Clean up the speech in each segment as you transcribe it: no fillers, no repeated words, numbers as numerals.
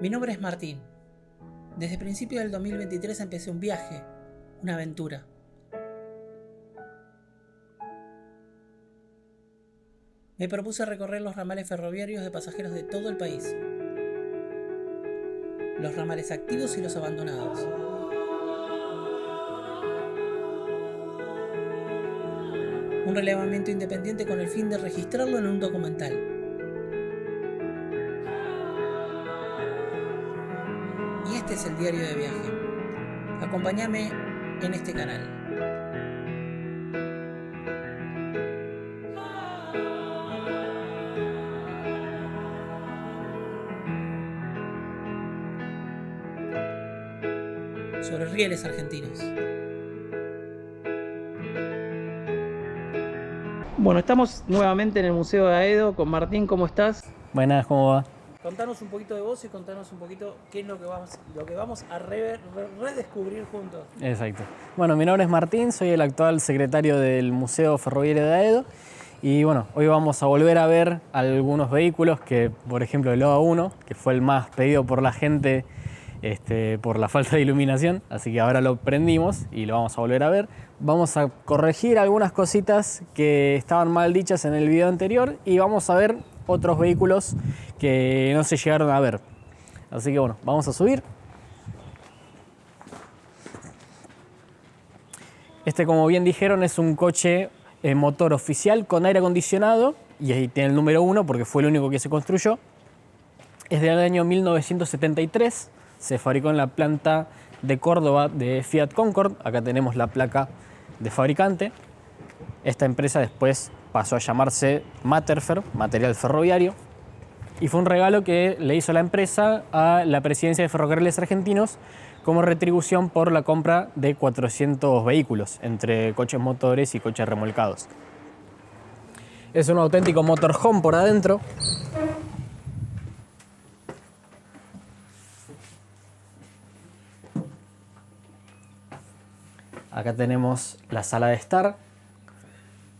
Mi nombre es Martín. Desde principios del 2023 empecé un viaje, una aventura. Me propuse recorrer los ramales ferroviarios de pasajeros de todo el país. Los ramales activos y los abandonados. Un relevamiento independiente con el fin de registrarlo en un documental. Y este es el diario de viaje. Acompáñame en este canal. Sobre rieles argentinos. Bueno, estamos nuevamente en el Museo de Aedo con Martín. ¿Cómo estás? Buenas, ¿cómo va? Contanos un poquito de vos y contanos un poquito qué es lo que vamos a redescubrir juntos. Exacto. Bueno, mi nombre es Martín, soy el actual secretario del Museo Ferroviario de Aedo y bueno, hoy vamos a volver a ver algunos vehículos que, por ejemplo, el OA1, que fue el más pedido por la gente por la falta de iluminación, así que ahora lo prendimos y lo vamos a volver a ver. Vamos a corregir algunas cositas que estaban mal dichas en el video anterior y vamos a ver otros vehículos que no se llegaron a ver. Así que bueno, vamos a subir. Como bien dijeron, es un coche motor oficial con aire acondicionado y ahí tiene el número 1 porque fue el único que se construyó. Es del año 1973, se fabricó en la planta de Córdoba de Fiat Concord. Acá tenemos la placa de fabricante. Esta empresa después pasó a llamarse Materfer, Material Ferroviario, y fue un regalo que le hizo la empresa a la Presidencia de Ferrocarriles Argentinos como retribución por la compra de 400 vehículos, entre coches motores y coches remolcados. Es un auténtico motorhome por adentro. Acá tenemos la sala de estar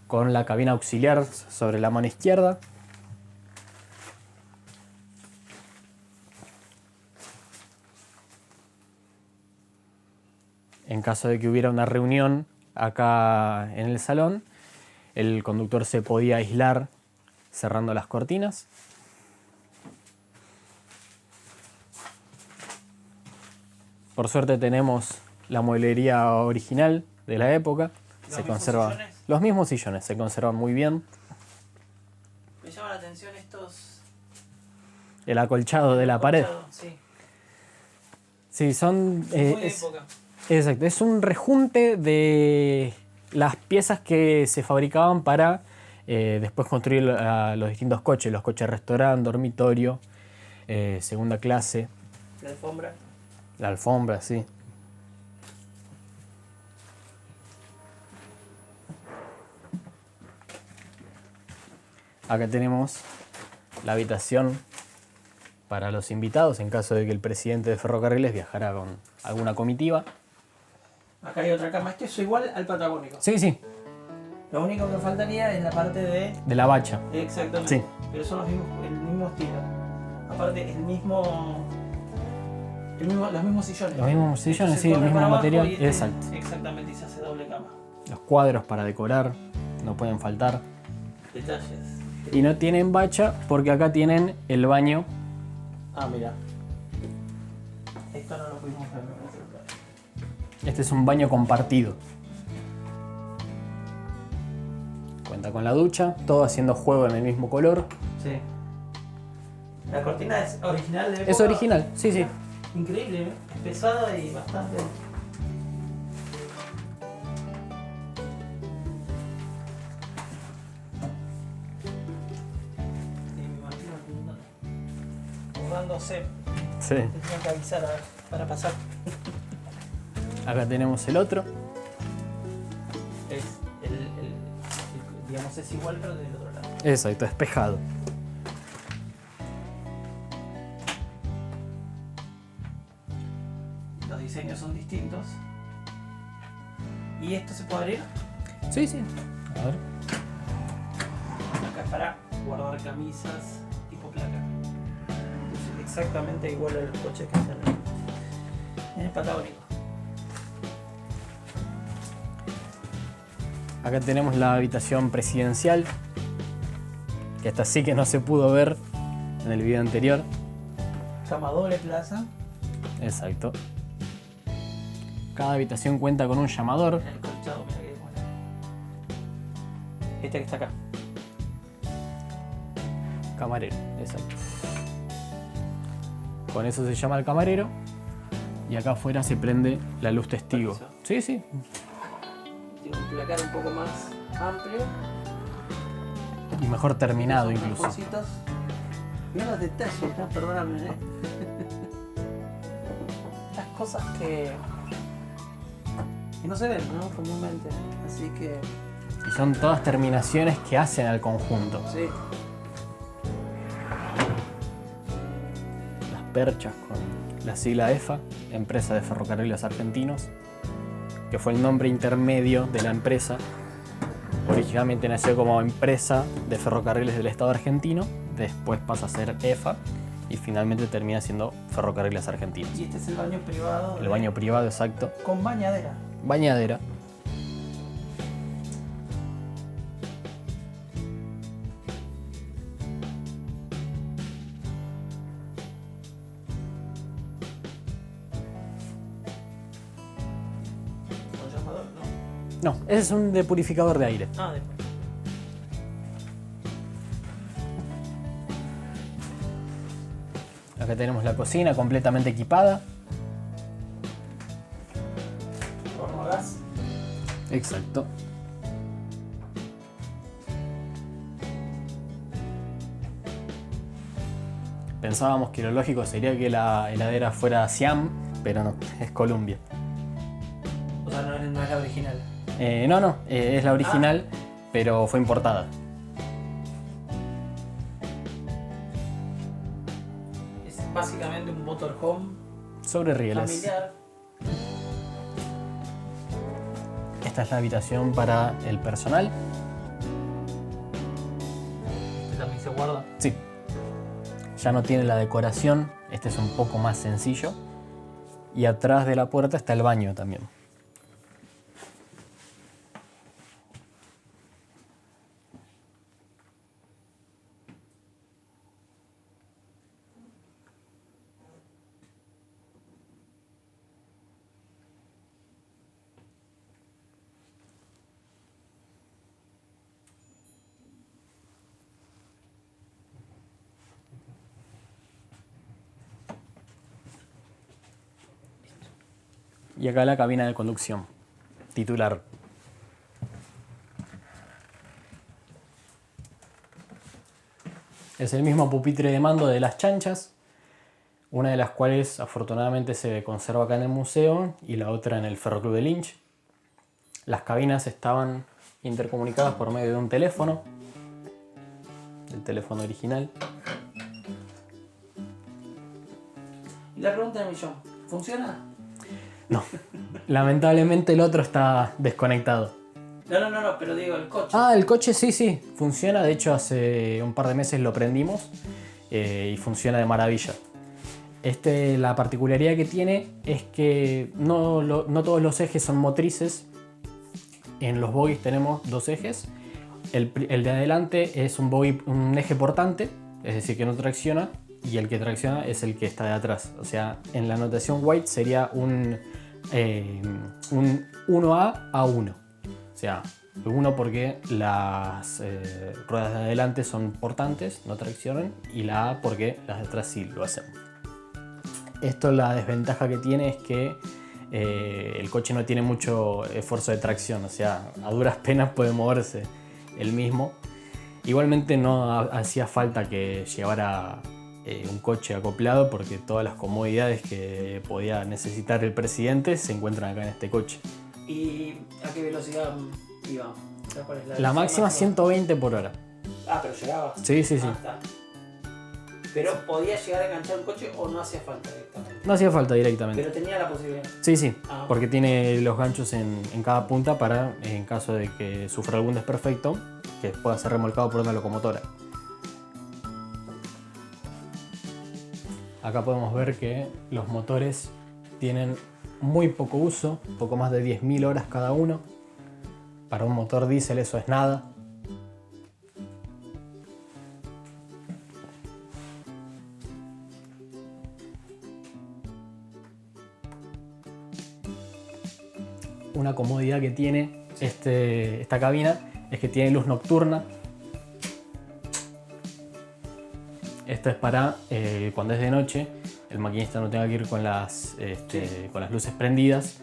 con la cabina auxiliar sobre la mano izquierda. En caso de que hubiera una reunión acá en el salón, el conductor se podía aislar cerrando las cortinas. Por suerte tenemos la mueblería original de la época. Se conserva. Los mismos sillones se conservan muy bien. Me llama la atención estos... El acolchado de la pared. Sí. Sí, son... Muy de época. Exacto, es un rejunte de las piezas que se fabricaban para después construir los distintos coches. Los coches restaurante, dormitorio, segunda clase. La alfombra. La alfombra, sí. Acá tenemos la habitación para los invitados en caso de que el presidente de Ferrocarriles viajara con alguna comitiva. Acá hay otra cama. Este es igual al patagónico. Sí, sí. Lo único que faltaría es la parte de... De la bacha. Exactamente. Sí. Pero son el mismo estilo. Aparte, los mismos sillones. Los mismos sillones, Se sí, el corre mismo para abajo material. y Exacto. Exactamente, y se hace doble cama. Los cuadros para decorar no pueden faltar. Detalles. Y no tienen bacha porque acá tienen el baño. Ah, mira. Esto no lo pudimos ver. Este es un baño compartido. Cuenta con la ducha, todo haciendo juego en el mismo color. Sí. La cortina es original de época. Es original, sí, sí. Increíble, ¿eh? Es pesada y bastante... Borrándose. Sí. Te tenían que avisar para pasar. Acá tenemos el otro. Es digamos, es igual pero del otro lado. Exacto, espejado. Los diseños son distintos. ¿Y esto se puede abrir? Sí, sí. A ver. Acá es para guardar camisas tipo placa. exactamente igual a los coches que están en el Patagónico. Acá tenemos la habitación presidencial, que esta sí que no se pudo ver en el video anterior. Cama doble plaza. Exacto. Cada habitación cuenta con un llamador. El colchado, mira que bueno. Este que está acá. Camarero, exacto. Con eso se llama el camarero. Y acá afuera se prende la luz testigo. Permiso. Sí, sí. Tiene un placar un poco más amplio. Y mejor terminado Son unos incluso. cositos. Mira los detalles, ¿no? Perdóname, Las cosas que no se ven, ¿no? Comúnmente. Así que, Y son todas terminaciones que hacen al conjunto. sí. Las perchas con la sigla EFA, Empresa de Ferrocarriles Argentinos, que fue el nombre intermedio de la empresa. Originalmente nació como Empresa de Ferrocarriles del Estado Argentino, después pasa a ser EFA y finalmente termina siendo Ferrocarriles Argentinos. Y este es el baño privado. El baño privado, exacto. Con bañadera. Bañadera. Con llamador, ¿no? No, ese es un depurificador de aire. Ah, después. Acá tenemos la cocina completamente equipada. Horno a gas. Exacto. Pensábamos que lo lógico sería que la heladera fuera Siam, pero no, es Columbia. O sea, no es la original. No, es la original, pero fue importada. Es básicamente un motorhome Sobre rieles. familiar. Esta es la habitación para el personal. Este también se guarda. Sí. Ya no tiene la decoración, este es un poco más sencillo. Y atrás de la puerta está el baño también. Y acá la cabina de conducción, titular. Es el mismo pupitre de mando de las chanchas, una de las cuales afortunadamente se conserva acá en el museo y la otra en el Ferroclub de Lynch. Las cabinas estaban intercomunicadas por medio de un teléfono, el teléfono original. Y la pregunta del millón, ¿funciona? No, lamentablemente el otro está desconectado. No, pero digo, el coche. Ah, el coche sí, funciona. De hecho, hace un par de meses lo prendimos y funciona de maravilla. La particularidad que tiene es que no todos los ejes son motrices. En los bogies tenemos dos ejes. El de adelante es un eje portante, es decir, que no tracciona. Y el que tracciona es el que está de atrás. O sea, en la notación White sería un 1A a 1. O sea, 1 porque las ruedas de adelante son portantes, no traccionan. Y la A porque las de atrás sí lo hacen. Esto, la desventaja que tiene es que el coche no tiene mucho esfuerzo de tracción. O sea, a duras penas puede moverse el mismo. Igualmente no hacía falta que llevara un coche acoplado porque todas las comodidades que podía necesitar el presidente se encuentran acá en este coche. ¿Y a qué velocidad iba? ¿Cuál es La velocidad máxima 120 por hora. Ah, pero llegaba. Sí. Ah, está. Pero podía llegar a enganchar un coche o no hacía falta directamente. No hacía falta directamente. Pero tenía la posibilidad. Sí, Ah, porque tiene los ganchos en cada punta para, en caso de que sufra algún desperfecto, que pueda ser remolcado por una locomotora. Acá podemos ver que los motores tienen muy poco uso, poco más de 10.000 horas cada uno. Para un motor diésel eso es nada. Una comodidad que tiene esta cabina es que tiene luz nocturna. Esto es para cuando es de noche, el maquinista no tenga que ir con las luces prendidas.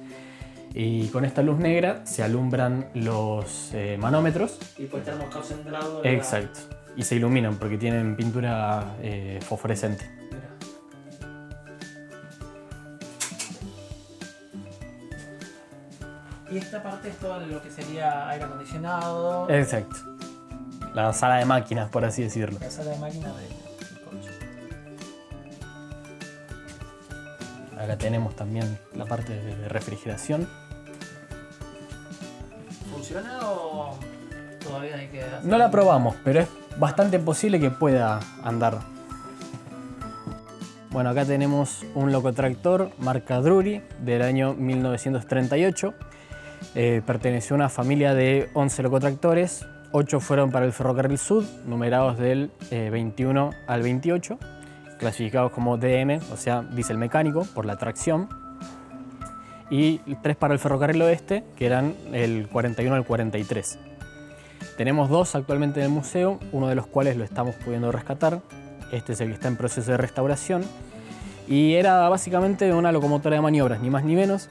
Y con esta luz negra se alumbran los manómetros. Y puede estar más concentrado. Exacto. Y se iluminan porque tienen pintura fosforescente. Y esta parte es todo lo que sería aire acondicionado. Exacto. La sala de máquinas, por así decirlo. La sala de máquinas del coche. Acá tenemos también la parte de refrigeración. ¿Funciona o todavía hay que hacer? No la probamos, pero es bastante posible que pueda andar. Bueno, acá tenemos un locotractor marca Drury del año 1938. Perteneció a una familia de 11 locotractores. 8 fueron para el Ferrocarril Sud, numerados del 21 al 28, clasificados como DM, o sea, diésel mecánico, por la tracción. Y 3 para el Ferrocarril Oeste, que eran el 41 al 43. Tenemos 2 actualmente en el museo, uno de los cuales lo estamos pudiendo rescatar. Este es el que está en proceso de restauración. Y era básicamente una locomotora de maniobras, ni más ni menos,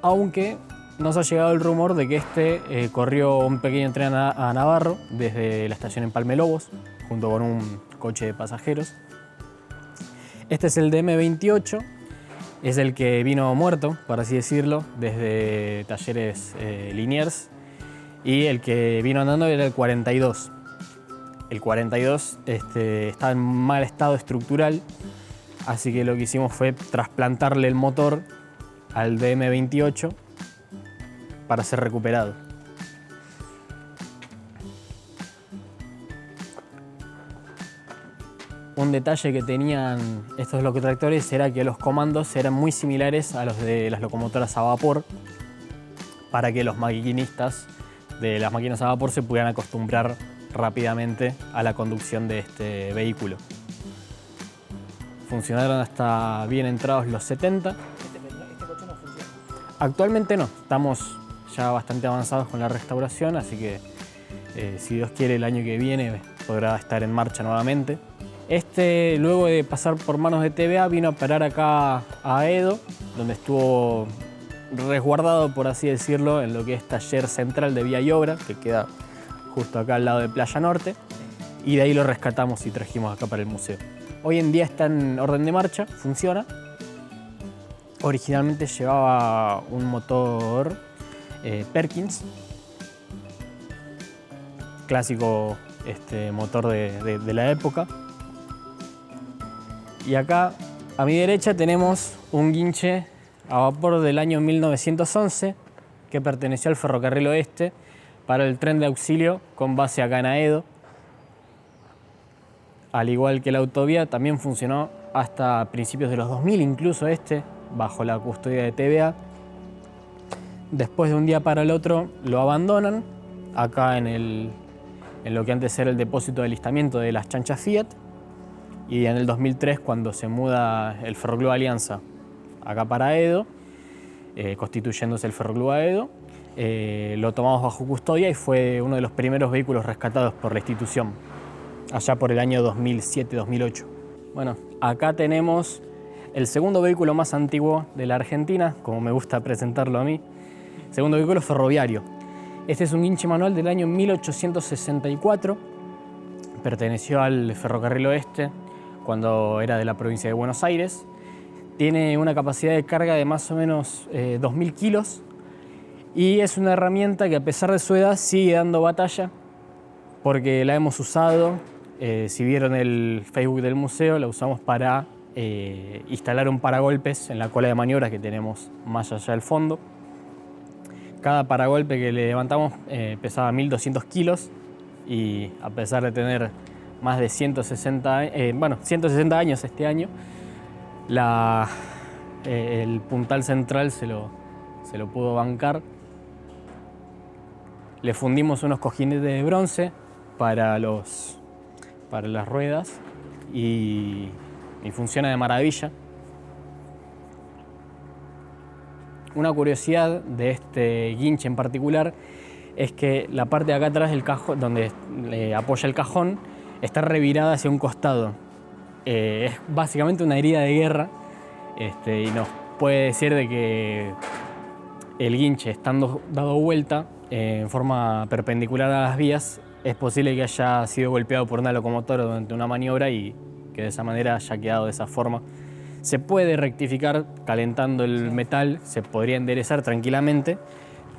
aunque nos ha llegado el rumor de que corrió un pequeño tren a Navarro desde la estación en Palmelobos, junto con un coche de pasajeros. Este es el DM28, es el que vino muerto, por así decirlo, desde Talleres Liniers, y el que vino andando era el 42. El 42 está en mal estado estructural, así que lo que hicimos fue trasplantarle el motor al DM28 para ser recuperado. Un detalle que tenían estos locotractores era que los comandos eran muy similares a los de las locomotoras a vapor, para que los maquinistas de las máquinas a vapor se pudieran acostumbrar rápidamente a la conducción de este vehículo. Funcionaron hasta bien entrados los 70. Este coche no funciona. Actualmente no, estamos ya bastante avanzados con la restauración, así que si Dios quiere el año que viene podrá estar en marcha nuevamente. Luego de pasar por manos de TVA, vino a parar acá a Edo, donde estuvo resguardado, por así decirlo, en lo que es taller central de vía y obra, que queda justo acá al lado de Playa Norte, y de ahí lo rescatamos y trajimos acá para el museo. Hoy en día está en orden de marcha, funciona. Originalmente llevaba un motor Perkins, clásico motor de la época. Y acá a mi derecha tenemos un guinche a vapor del año 1911 que perteneció al Ferrocarril Oeste para el tren de auxilio con base acá en Aedo. Al igual que la autovía, también funcionó hasta principios de los 2000, incluso bajo la custodia de TVA. Después de un día para el otro lo abandonan acá en lo que antes era el depósito de alistamiento de las chanchas Fiat, y en el 2003, cuando se muda el Ferroclub Alianza acá para Edo, constituyéndose el Ferroclub Aedo, lo tomamos bajo custodia y fue uno de los primeros vehículos rescatados por la institución, allá por el año 2007-2008. Bueno, acá tenemos el segundo vehículo más antiguo de la Argentina, como me gusta presentarlo a mí. Segundo vehículo ferroviario. Este es un guinche manual del año 1864. Perteneció al Ferrocarril Oeste cuando era de la provincia de Buenos Aires. Tiene una capacidad de carga de más o menos 2.000 kilos y es una herramienta que, a pesar de su edad, sigue dando batalla porque la hemos usado. Si vieron el Facebook del museo, la usamos para instalar un paragolpes en la cola de maniobras que tenemos más allá del fondo. Cada paragolpe que le levantamos pesaba 1.200 kilos y, a pesar de tener más de 160 años este año, El puntal central se lo pudo bancar. Le fundimos unos cojines de bronce para las ruedas y funciona de maravilla. Una curiosidad de este guinche en particular es que la parte de acá atrás del cajón, donde apoya el cajón, está revirada hacia un costado. Es básicamente una herida de guerra, y nos puede decir de que el guinche, estando dado vuelta en forma perpendicular a las vías, es posible que haya sido golpeado por una locomotora durante una maniobra y que de esa manera haya quedado de esa forma. Se puede rectificar calentando el metal, se podría enderezar tranquilamente,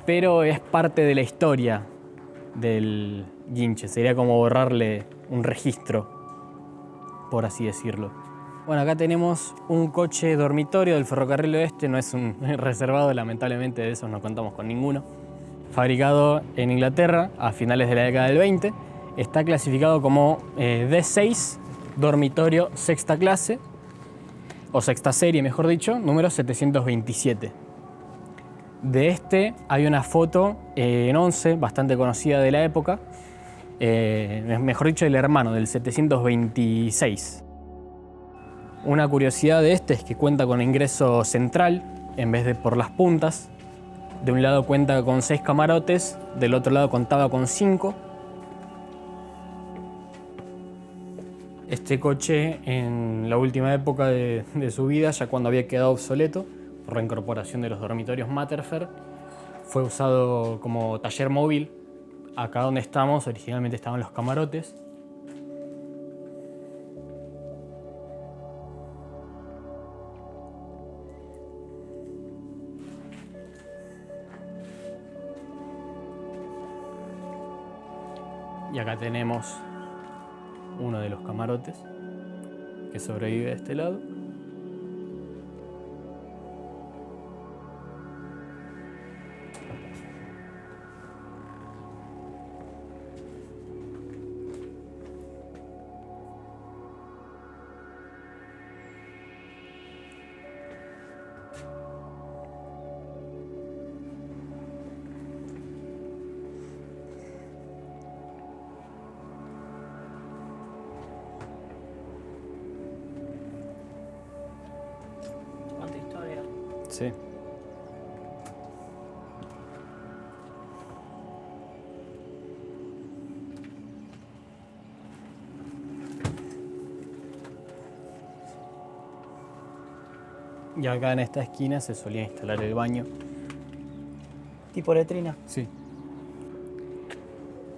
pero es parte de la historia del guinche. Sería como borrarle un registro, por así decirlo. Bueno, acá tenemos un coche dormitorio del Ferrocarril Oeste, no es un reservado, lamentablemente de esos no contamos con ninguno. Fabricado en Inglaterra a finales de la década del 20, está clasificado como D6, dormitorio sexta clase, o sexta serie, mejor dicho, número 727. De este hay una foto en 11, bastante conocida de la época, mejor dicho, del hermano, del 726. Una curiosidad de este es que cuenta con ingreso central en vez de por las puntas. De un lado cuenta con 6 camarotes, del otro lado contaba con 5. Este coche, en la última época de su vida, ya cuando había quedado obsoleto por la incorporación de los dormitorios Matterfer, fue usado como taller móvil. Acá donde estamos, originalmente estaban los camarotes. Y acá tenemos uno de los camarotes que sobrevive de este lado. Sí. Y acá en esta esquina se solía instalar el baño. ¿Tipo letrina? Sí.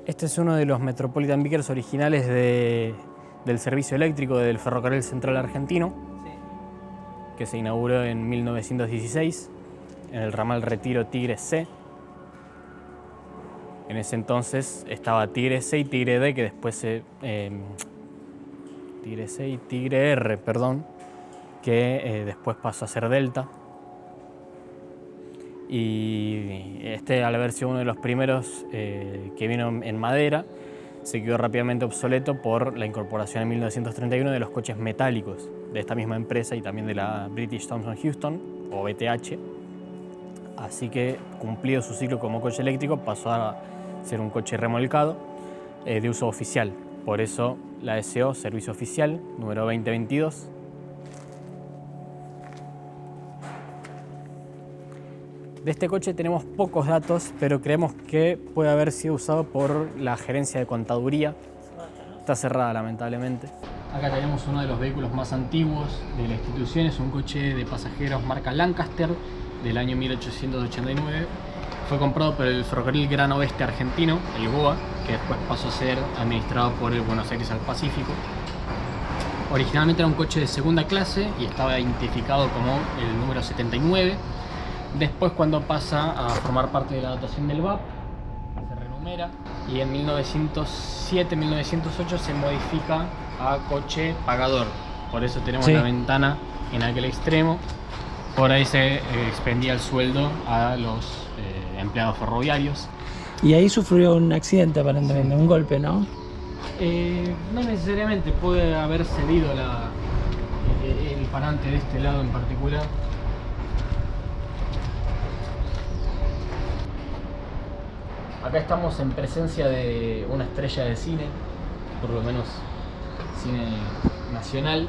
Este es uno de los Metropolitan Vickers originales del servicio eléctrico del Ferrocarril Central Argentino, que se inauguró en 1916 en el ramal Retiro Tigre C. En ese entonces estaba Tigre C y Tigre D, que después Tigre C y Tigre R, perdón, que después pasó a ser Delta. Y este, al haber sido uno de los primeros que vino en madera, se quedó rápidamente obsoleto por la incorporación en 1931 de los coches metálicos de esta misma empresa y también de la British Thomson Houston, o BTH. Así que, cumplido su ciclo como coche eléctrico, pasó a ser un coche remolcado de uso oficial. Por eso la SO, servicio oficial, número 2022. De este coche tenemos pocos datos, pero creemos que puede haber sido usado por la gerencia de contaduría. Está cerrada, lamentablemente. Acá tenemos uno de los vehículos más antiguos de la institución. Es un coche de pasajeros marca Lancaster del año 1889. Fue comprado por el Ferrocarril Gran Oeste Argentino, el GOA, que después pasó a ser administrado por el Buenos Aires al Pacífico. Originalmente era un coche de segunda clase y estaba identificado como el número 79. Después, cuando pasa a formar parte de la dotación del VAP, se renumera y en 1907-1908 se modifica a coche pagador. Por eso tenemos la ventana en aquel extremo. Por ahí se expendía el sueldo a los empleados ferroviarios. Y ahí sufrió un accidente aparentemente, un golpe, ¿no? No necesariamente, puede haber cedido el parante de este lado en particular. Acá estamos en presencia de una estrella de cine, por lo menos cine nacional,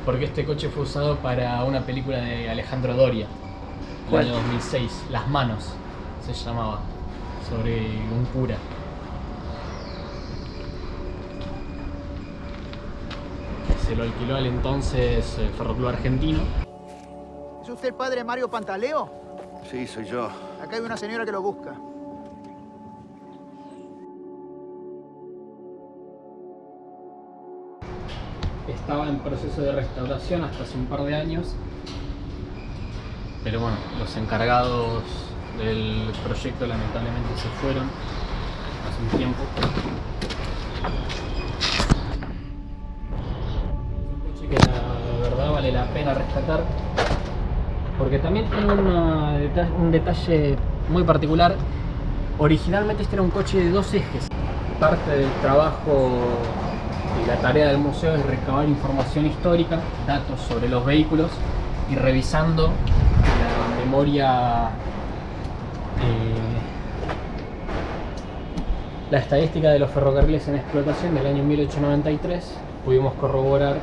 porque este coche fue usado para una película de Alejandro Doria, del año 2006, Las Manos se llamaba, sobre un cura. Se lo alquiló al entonces Ferroclub Argentino. ¿Es usted el padre Mario Pantaleo? Sí, soy yo. Acá hay una señora que lo busca. Estaba en proceso de restauración hasta hace un par de años, pero bueno, los encargados del proyecto lamentablemente se fueron hace un tiempo. Un coche que la verdad vale la pena rescatar, porque también tiene un detalle muy particular. Originalmente este era un coche de 2 ejes. Parte del trabajo y la tarea del museo es recabar información histórica, datos sobre los vehículos, y revisando la memoria, la estadística de los ferrocarriles en explotación del año 1893, pudimos corroborar,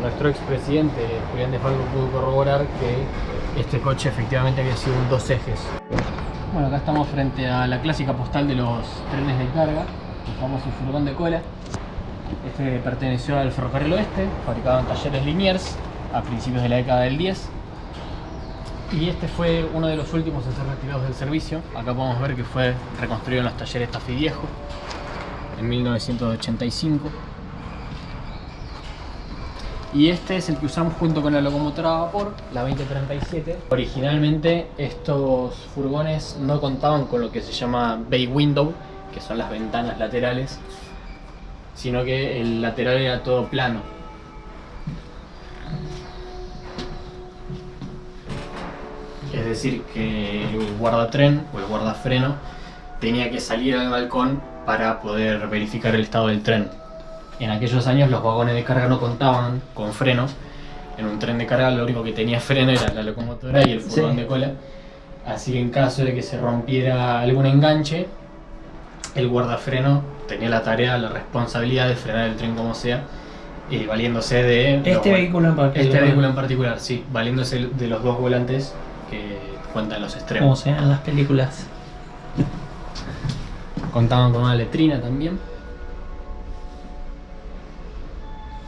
nuestro expresidente Julián de Falco pudo corroborar que este coche efectivamente había sido un 2 ejes. Bueno, acá estamos frente a la clásica postal de los trenes de carga, el famoso furgón de cola. Este perteneció al Ferrocarril Oeste, fabricado en talleres Liniers a principios de la década del 10. Y este fue uno de los últimos en ser retirados del servicio. Acá podemos ver que fue reconstruido en los talleres Tafí Viejo en 1985. Y este es el que usamos junto con la locomotora a vapor, la 2037. Originalmente estos furgones no contaban con lo que se llama bay window, que son las ventanas laterales, sino que el lateral era todo plano. Es decir, que el guardatren o el guardafreno tenía que salir al balcón para poder verificar el estado del tren. En aquellos años los vagones de carga no contaban con freno. En un tren de carga lo único que tenía freno era la locomotora y el furgón de cola. Así que en caso de que se rompiera algún enganche, el guardafreno tenía la tarea, la responsabilidad de frenar el tren como sea, valiéndose de... Vehículo en particular. Este vehículo en particular, sí, valiéndose de los 2 volantes que cuentan los extremos. Como se ven en las películas. Contaban con una letrina también.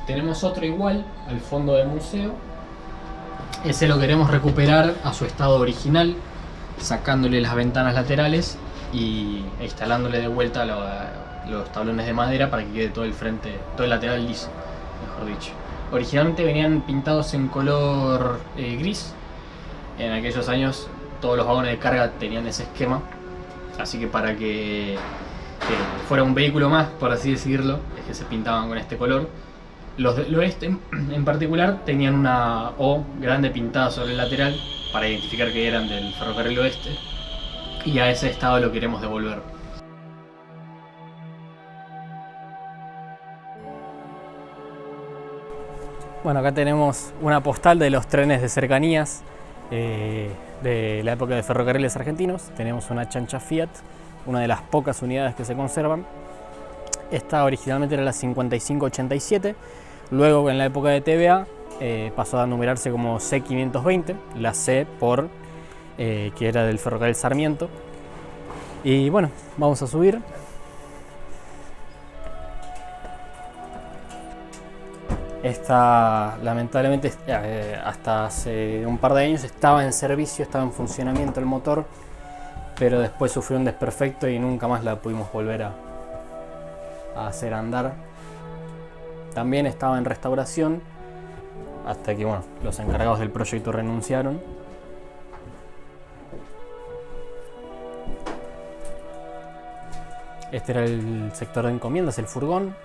Tenemos otro igual al fondo del museo. Ese lo queremos recuperar a su estado original, sacándole las ventanas laterales y instalándole de vuelta los tablones de madera para que quede todo el frente, todo el lateral liso, mejor dicho. Originalmente venían pintados en color gris. En aquellos años todos los vagones de carga tenían ese esquema, así que para que fuera un vehículo más, por así decirlo, es que se pintaban con este color. Los del oeste en particular tenían una O grande pintada sobre el lateral para identificar que eran del Ferrocarril Oeste, y a ese estado lo queremos devolver. Bueno, acá tenemos una postal de los trenes de cercanías de la época de Ferrocarriles Argentinos. Tenemos una chancha Fiat, una de las pocas unidades que se conservan. Esta originalmente era la 5587, luego en la época de TVA pasó a numerarse como C520, la C por que era del Ferrocarril Sarmiento. Y bueno, vamos a subir. Esta lamentablemente hasta hace un par de años estaba en servicio, estaba en funcionamiento el motor, pero después sufrió un desperfecto y nunca más la pudimos volver a hacer andar. También estaba en restauración hasta que bueno, los encargados del proyecto renunciaron. Este era el sector de encomiendas, el furgón.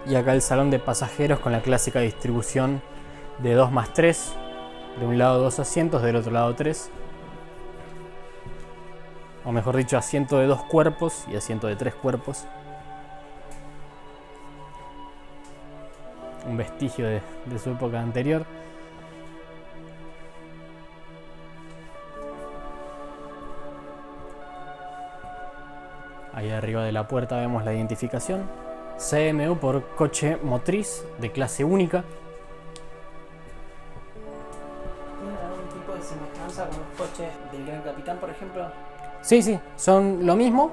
Y acá el salón de pasajeros con la clásica distribución de 2+3. De un lado 2 asientos, del otro lado 3. O mejor dicho, asiento de 2 cuerpos y asiento de 3 cuerpos. un vestigio de su época anterior. Ahí arriba de la puerta vemos la identificación. CMU por coche motriz de clase única. ¿Tienen algún tipo de semejanza con los coches del Gran Capitán, por ejemplo? Sí, sí, son lo mismo,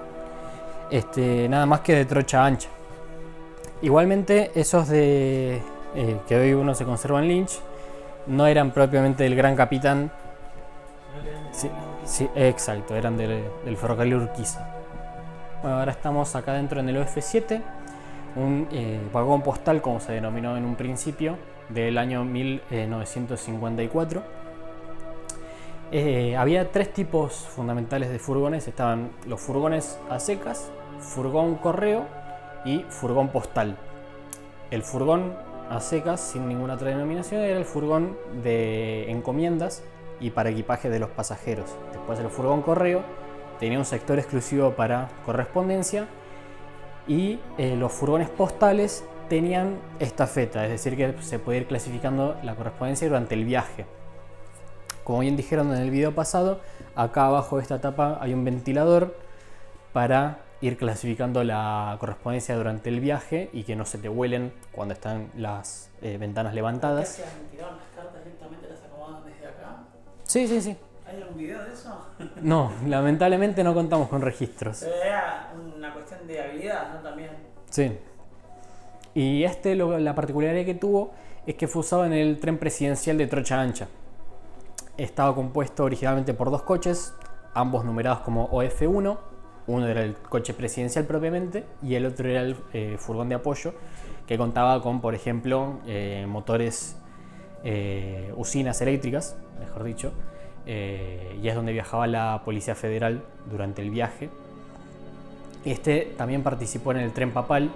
nada más que de trocha ancha. Igualmente, esos de que hoy uno se conserva en Lynch no eran propiamente del Gran Capitán. Sí, sí, exacto, eran del ferrocarril Urquiza. Bueno, ahora estamos acá dentro en el OF7, un vagón postal, como se denominó en un principio, del año 1954. Había tres tipos fundamentales de furgones. Estaban los furgones a secas, furgón correo y furgón postal. El furgón a secas, sin ninguna otra denominación, era el furgón de encomiendas y para equipaje de los pasajeros. Después el furgón correo tenía un sector exclusivo para correspondencia y los furgones postales tenían estafeta, es decir que se podía ir clasificando la correspondencia durante el viaje. Como bien dijeron en el video pasado, acá abajo de esta tapa hay un ventilador para ir clasificando la correspondencia durante el viaje y que no se te vuelen cuando están las ventanas levantadas. ¿Las ventilaban las cartas directamente, las acomodaban desde acá? Sí, sí, sí. ¿Hay algún video de eso? No, lamentablemente no contamos con registros. Pero era una cuestión de habilidad, ¿no? También. Sí. Y la particularidad que tuvo es que fue usado en el tren presidencial de trocha ancha. Estaba compuesto originalmente por dos coches, ambos numerados como OF1. Uno era el coche presidencial propiamente y el otro era el furgón de apoyo, que contaba con, por ejemplo, motores, usinas eléctricas, mejor dicho, y es donde viajaba la Policía Federal durante el viaje. También participó en el tren papal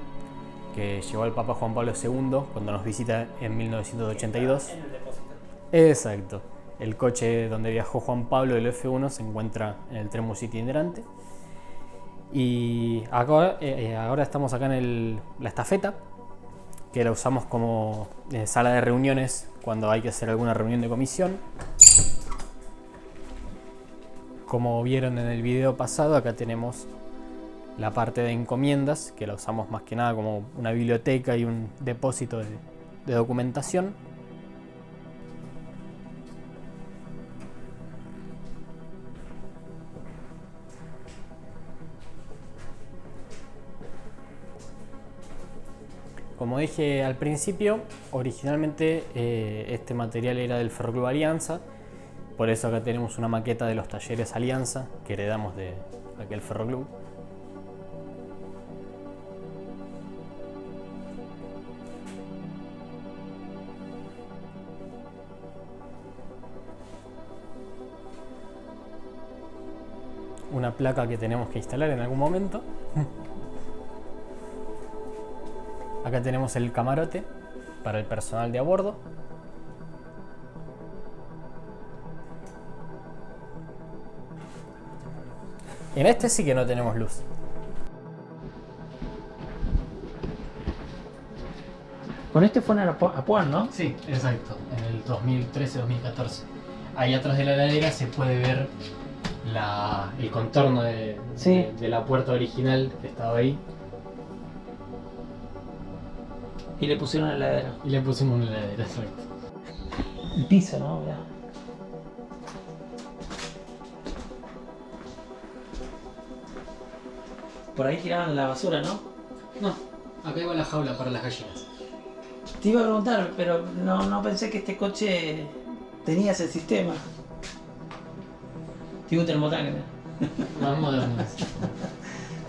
que llevó al Papa Juan Pablo II cuando nos visita en 1982. En el depósito. Exacto. El coche donde viajó Juan Pablo, el F1, se encuentra en el tren multiitinerante. Y ahora estamos acá en la estafeta, que la usamos como sala de reuniones cuando hay que hacer alguna reunión de comisión. Como vieron en el video pasado, acá tenemos la parte de encomiendas, que la usamos más que nada como una biblioteca y un depósito de documentación. Como dije al principio, originalmente este material era del Ferroclub Alianza, por eso acá tenemos una maqueta de los talleres Alianza que heredamos de aquel ferroclub. Una placa que tenemos que instalar en algún momento. Acá tenemos el camarote para el personal de a bordo. En este sí que no tenemos luz. Con este fueron a Puan, ¿no? Sí, exacto. En el 2013-2014. Ahí atrás de la heladera se puede ver el contorno de la puerta original que estaba ahí. Y le pusieron la heladera. Y le pusimos una heladera, exacto. El piso, ¿no? Mirá. Por ahí tiraban la basura, ¿no? No, acá iba la jaula para las gallinas. Te iba a preguntar, pero no pensé que este coche tenía ese sistema. Tiene un termotanque. Más moderno.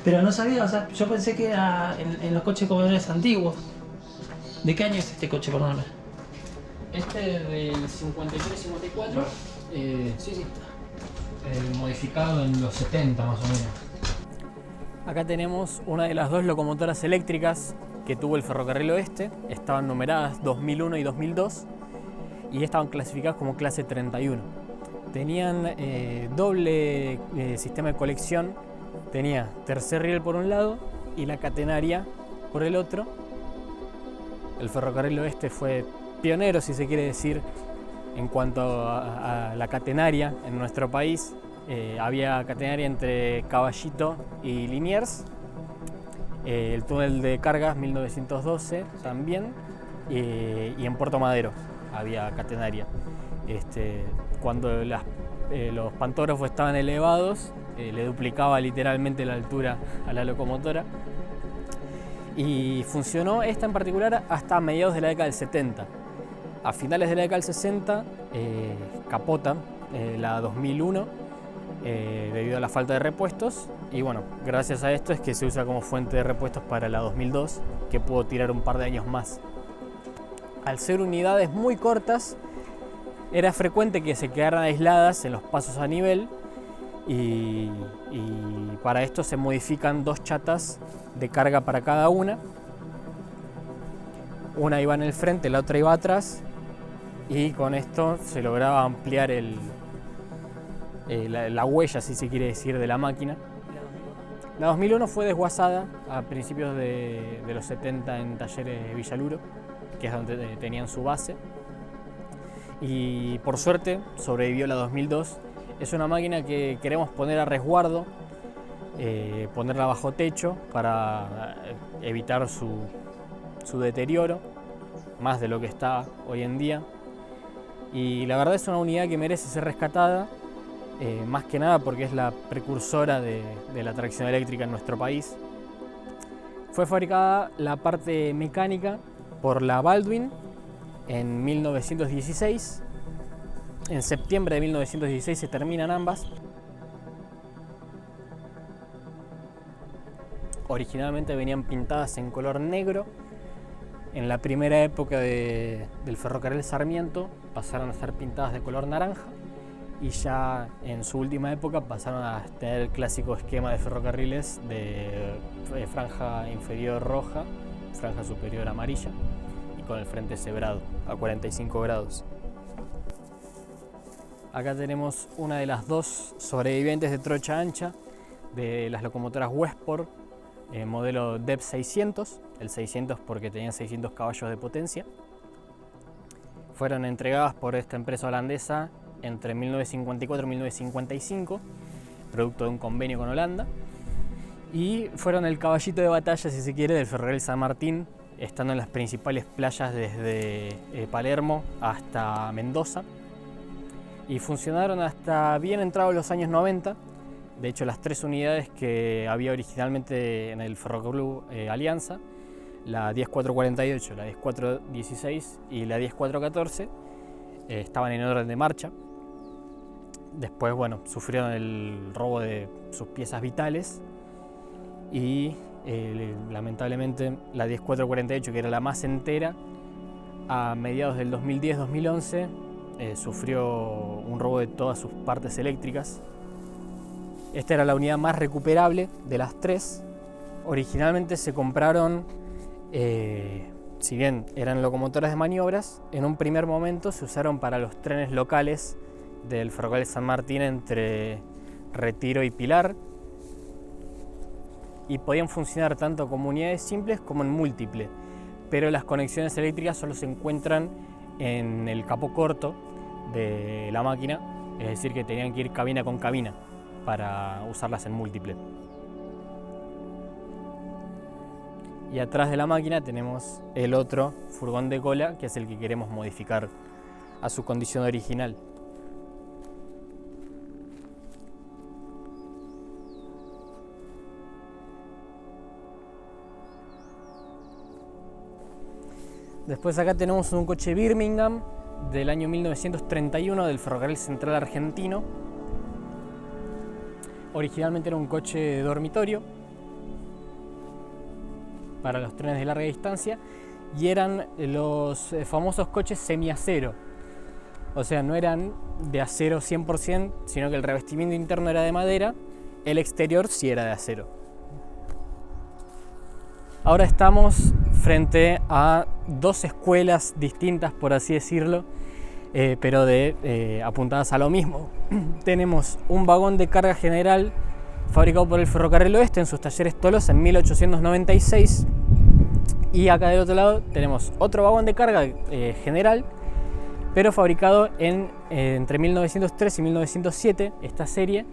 Pero no sabía, o sea, yo pensé que era en los coches comodores antiguos. ¿De qué año es este coche, perdóname? Este es del 53-54. Sí. Modificado en los 70 más o menos. Acá tenemos una de las dos locomotoras eléctricas que tuvo el Ferrocarril Oeste. Estaban numeradas 2001 y 2002 y estaban clasificadas como clase 31. Tenían doble sistema de colección. Tenía tercer riel por un lado y la catenaria por el otro. El Ferrocarril Oeste fue pionero, si se quiere decir, en cuanto a la catenaria en nuestro país. Había catenaria entre Caballito y Liniers, el túnel de cargas 1912 también, y en Puerto Madero había catenaria. Cuando los pantógrafos estaban elevados, le duplicaba literalmente la altura a la locomotora, y funcionó esta en particular hasta mediados de la década del 70. A finales de la década del 60 capota la 2001 debido a la falta de repuestos, y bueno, gracias a esto es que se usa como fuente de repuestos para la 2002, que pudo tirar un par de años más. Al ser unidades muy cortas, era frecuente que se quedaran aisladas en los pasos a nivel, y para esto se modifican 2 chatas de carga para cada una. Una iba en el frente, la otra iba atrás, y con esto se lograba ampliar la huella, si se quiere decir, de la máquina. La 2001 fue desguazada a principios de los 70 en Talleres Villaluro, que es donde tenían su base, y por suerte sobrevivió la 2002. Es una máquina que queremos poner a resguardo, ponerla bajo techo para evitar su deterioro, más de lo que está hoy en día. Y la verdad es una unidad que merece ser rescatada, más que nada porque es la precursora de la tracción eléctrica en nuestro país. Fue fabricada la parte mecánica por la Baldwin en 1916. En septiembre de 1916 se terminan ambas. Originalmente venían pintadas en color negro. En la primera época del ferrocarril Sarmiento pasaron a ser pintadas de color naranja, y ya en su última época pasaron a tener el clásico esquema de ferrocarriles de franja inferior roja, franja superior amarilla, y con el frente cebrado a 45 grados. Acá tenemos una de las 2 sobrevivientes de trocha ancha de las locomotoras Westport, modelo DEP 600, el 600 porque tenían 600 caballos de potencia. Fueron entregadas por esta empresa holandesa entre 1954 y 1955, producto de un convenio con Holanda, y fueron el caballito de batalla, si se quiere, del ferrocarril San Martín, estando en las principales playas desde Palermo hasta Mendoza, y funcionaron hasta bien entrados los años 90. De hecho, las 3 unidades que había originalmente en el Ferroclub Alianza, la 10448, la 10416 y la 10414, estaban en orden de marcha. Después, bueno, sufrieron el robo de sus piezas vitales, y lamentablemente la 10448, que era la más entera, a mediados del 2010-2011 sufrió un robo de todas sus partes eléctricas. Esta era la unidad más recuperable de las 3. Originalmente se compraron, si bien eran locomotoras de maniobras, en un primer momento se usaron para los trenes locales del ferrocarril San Martín entre Retiro y Pilar, y podían funcionar tanto como unidades simples como en múltiple, pero las conexiones eléctricas solo se encuentran en el capó corto de la máquina, es decir, que tenían que ir cabina con cabina para usarlas en múltiple. Y atrás de la máquina tenemos el otro furgón de cola, que es el que queremos modificar a su condición original. Después acá tenemos un coche Birmingham del año 1931 del Ferrocarril Central Argentino. Originalmente era un coche de dormitorio para los trenes de larga distancia, y eran los famosos coches semiacero. O sea, no eran de acero 100%, sino que el revestimiento interno era de madera, el exterior sí era de acero. Ahora estamos frente a 2 escuelas distintas, por así decirlo, pero apuntadas a lo mismo. Tenemos un vagón de carga general fabricado por el Ferrocarril Oeste en sus talleres Tolosa en 1896, Y acá del otro lado tenemos otro vagón de carga general, pero fabricado entre 1903 y 1907, esta serie.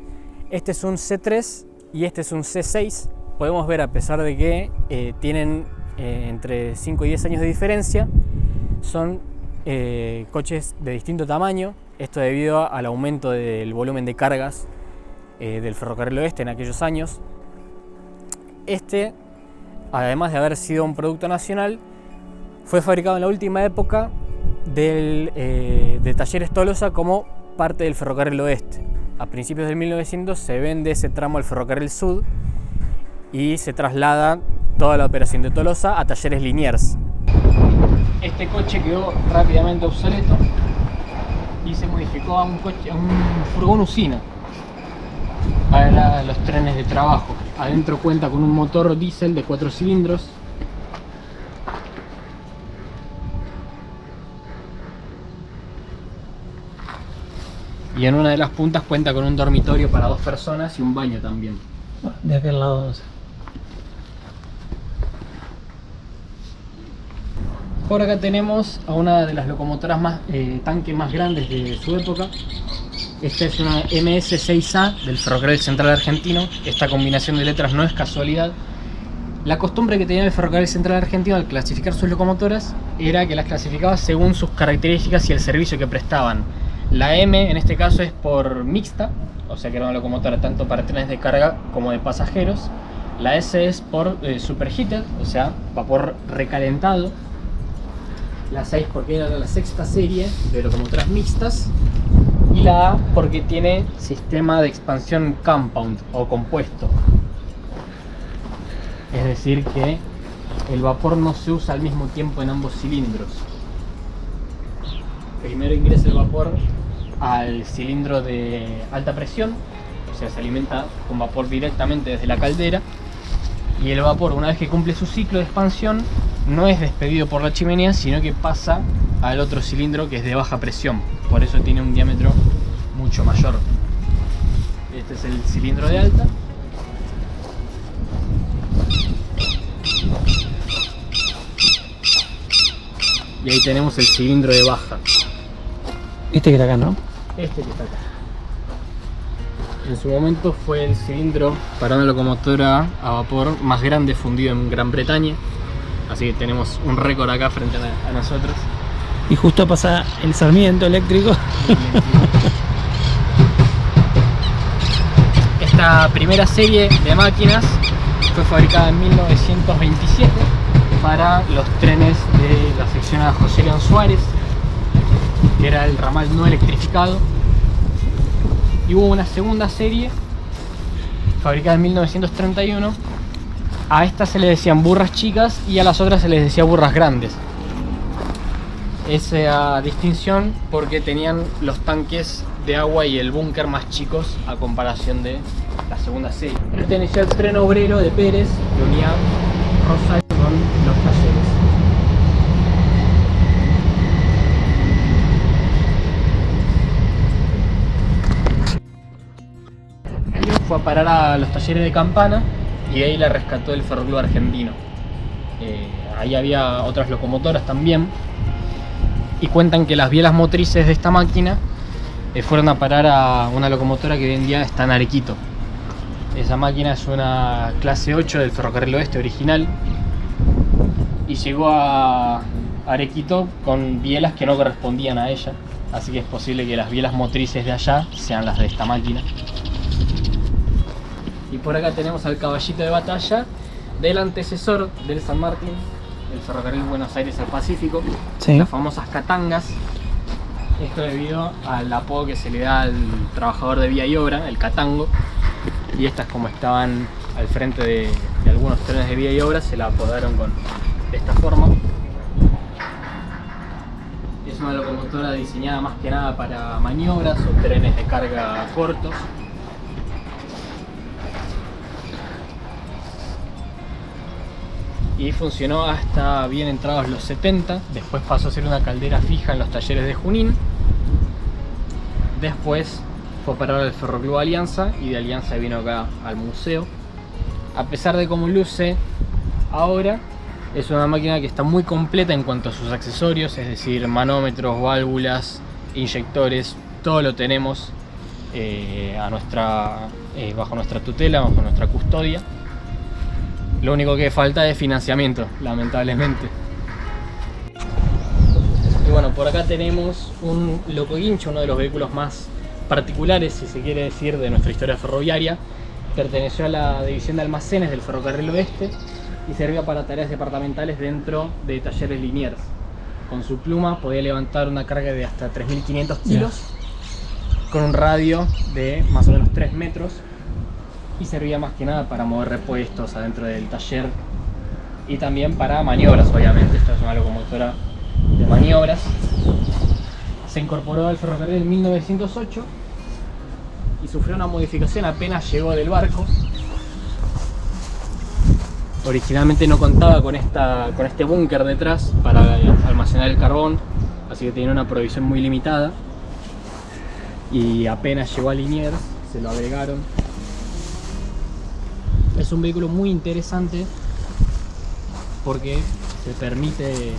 Este es un C3 y este es un C6. Podemos ver, a pesar de que tienen entre 5 y 10 años de diferencia, son coches de distinto tamaño. Esto debido al aumento del volumen de cargas del Ferrocarril Oeste en aquellos años. Este, además de haber sido un producto nacional, fue fabricado en la última época de Talleres Tolosa como parte del Ferrocarril Oeste. A principios del 1900 se vende ese tramo al Ferrocarril Sud y se traslada toda la operación de Tolosa a Talleres Liniers. Este coche quedó rápidamente obsoleto y se modificó a un furgón usina para los trenes de trabajo. Adentro cuenta con un motor diésel de 4 cilindros. Y en una de las puntas cuenta con un dormitorio para 2 personas y un baño también. De aquel lado, no sé. Por acá tenemos a una de las locomotoras tanque más grandes de su época. Esta es una MS6A del Ferrocarril Central Argentino. Esta combinación de letras no es casualidad. La costumbre que tenía el Ferrocarril Central Argentino al clasificar sus locomotoras era que las clasificaba según sus características y el servicio que prestaban. La M en este caso es por mixta, o sea que era una locomotora tanto para trenes de carga como de pasajeros. La S es por superheated, o sea, vapor recalentado. La 6 porque era la sexta serie de locomotoras mixtas. Y la A porque tiene sistema de expansión compound o compuesto. Es decir que el vapor no se usa al mismo tiempo en ambos cilindros. Primero ingresa el vapor al cilindro de alta presión, o sea, se alimenta con vapor directamente desde la caldera, y el vapor, una vez que cumple su ciclo de expansión, no es despedido por la chimenea, sino que pasa al otro cilindro que es de baja presión. Por eso tiene un diámetro mucho mayor. Este es el cilindro de alta. Y ahí tenemos el cilindro de baja. Este que está acá, ¿no? Este que está acá. En su momento fue el cilindro para una locomotora a vapor más grande fundido en Gran Bretaña. Así que tenemos un récord acá frente a nosotros. Y justo pasa el Sarmiento eléctrico. Esta primera serie de máquinas fue fabricada en 1927 para los trenes de la sección a José León Suárez, que era el ramal no electrificado. Y hubo una segunda serie fabricada en 1931. A estas se les decían burras chicas y a las otras se les decía burras grandes. Esa distinción porque tenían los tanques de agua y el búnker más chicos a comparación de la segunda serie. Pertenecía al tren obrero de Pérez que unía Rosario con los Talleres. Fue a parar a los Talleres de Campana y de ahí la rescató el Ferroclub Argentino. Ahí había otras locomotoras también, y cuentan que las bielas motrices de esta máquina fueron a parar a una locomotora que hoy en día está en Arequito. Esa máquina es una clase 8 del Ferrocarril Oeste original y llegó a Arequito con bielas que no correspondían a ella, así que es posible que las bielas motrices de allá sean las de esta máquina. Y por acá tenemos al caballito de batalla del antecesor del San Martín, el Ferrocarril Buenos Aires al Pacífico, Sí. Las famosas catangas. Esto debido al apodo que se le da al trabajador de vía y obra, el catango. Y estas, como estaban al frente de algunos trenes de vía y obra, se la apodaron de esta forma. Es una locomotora diseñada más que nada para maniobras o trenes de carga cortos. Y funcionó hasta bien entrados los 70, después pasó a ser una caldera fija en los talleres de Junín. Después fue a parar al Ferroclub Alianza y de Alianza vino acá al museo. A pesar de cómo luce ahora, Es una máquina que está muy completa en cuanto a sus accesorios, es decir, manómetros, válvulas, inyectores, todo lo tenemos bajo nuestra tutela, bajo nuestra custodia. Lo único que falta es financiamiento, lamentablemente. Y bueno, por acá tenemos un Loco Guincho, uno de los vehículos más particulares, si se quiere decir, de nuestra historia ferroviaria. Perteneció a la división de almacenes del Ferrocarril Oeste y servía para tareas departamentales dentro de talleres Liniers. Con su pluma podía levantar una carga de hasta 3.500 kilos, con un radio de más o menos 3 metros, y servía más que nada para mover repuestos adentro del taller y también para maniobras, obviamente. Esta es una locomotora de maniobras. Se incorporó al ferrocarril en 1908 y sufrió una modificación apenas llegó del barco. Originalmente no contaba con este búnker detrás para almacenar el carbón, así que tenía una provisión muy limitada, y apenas llegó a Liniers se lo agregaron. Es un vehículo muy interesante porque te permite,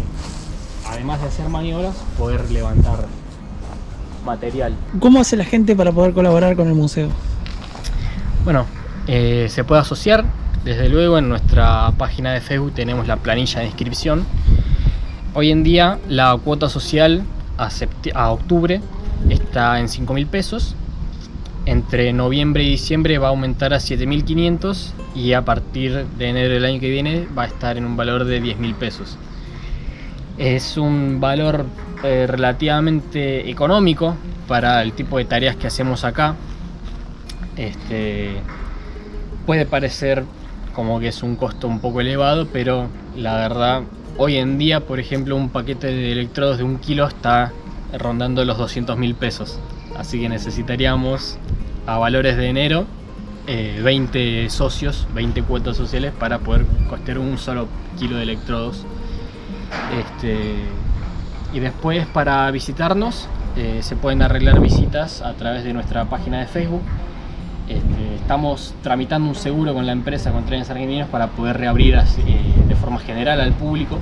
además de hacer maniobras, poder levantar material. ¿Cómo hace la gente para poder colaborar con el museo? Bueno, se puede asociar. Desde luego, en nuestra página de Facebook tenemos la planilla de inscripción. Hoy en día la cuota social a octubre está en 5.000 pesos. Entre noviembre y diciembre va a aumentar a 7.500 y a partir de enero del año que viene va a estar en un valor de 10.000 pesos. Es un valor relativamente económico para el tipo de tareas que hacemos acá. Puede parecer como que es un costo un poco elevado, pero la verdad, hoy en día, por ejemplo, un paquete de electrodos de 1 kilo está rondando los 200.000 pesos. Así que necesitaríamos, a valores de enero, 20 socios, 20 cuotas sociales para poder costear un solo kilo de electrodos. Y después, para visitarnos, se pueden arreglar visitas a través de nuestra página de Facebook. Estamos tramitando un seguro con la empresa, con Trenes Argentinos, para poder reabrir de forma general al público.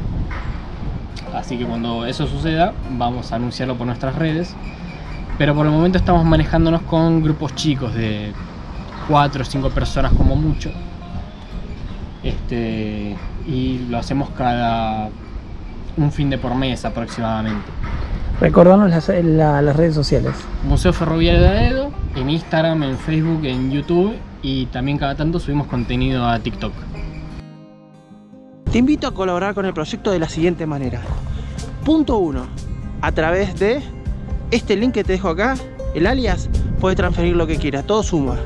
Así que cuando eso suceda vamos a anunciarlo por nuestras redes. Pero por el momento estamos manejándonos con grupos chicos de 4 o 5 personas como mucho. Y lo hacemos cada un fin de por mes aproximadamente. Recordanos las redes sociales. Museo Ferroviario de Aedo, en Instagram, en Facebook, en YouTube, y también cada tanto subimos contenido a TikTok. Te invito a colaborar con el proyecto de la siguiente manera. Punto 1. A través de este link que te dejo acá, el alias, puedes transferir lo que quieras, todo suma.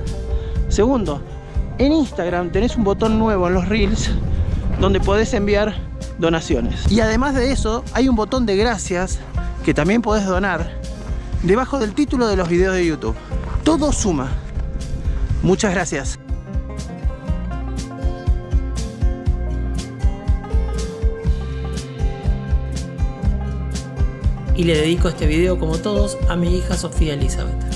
Segundo, en Instagram tenés un botón nuevo en los Reels donde podés enviar donaciones. Y además de eso, hay un botón de gracias que también podés donar debajo del título de los videos de YouTube. Todo suma. Muchas gracias. Y le dedico este video, como todos, a mi hija Sofía Elizabeth.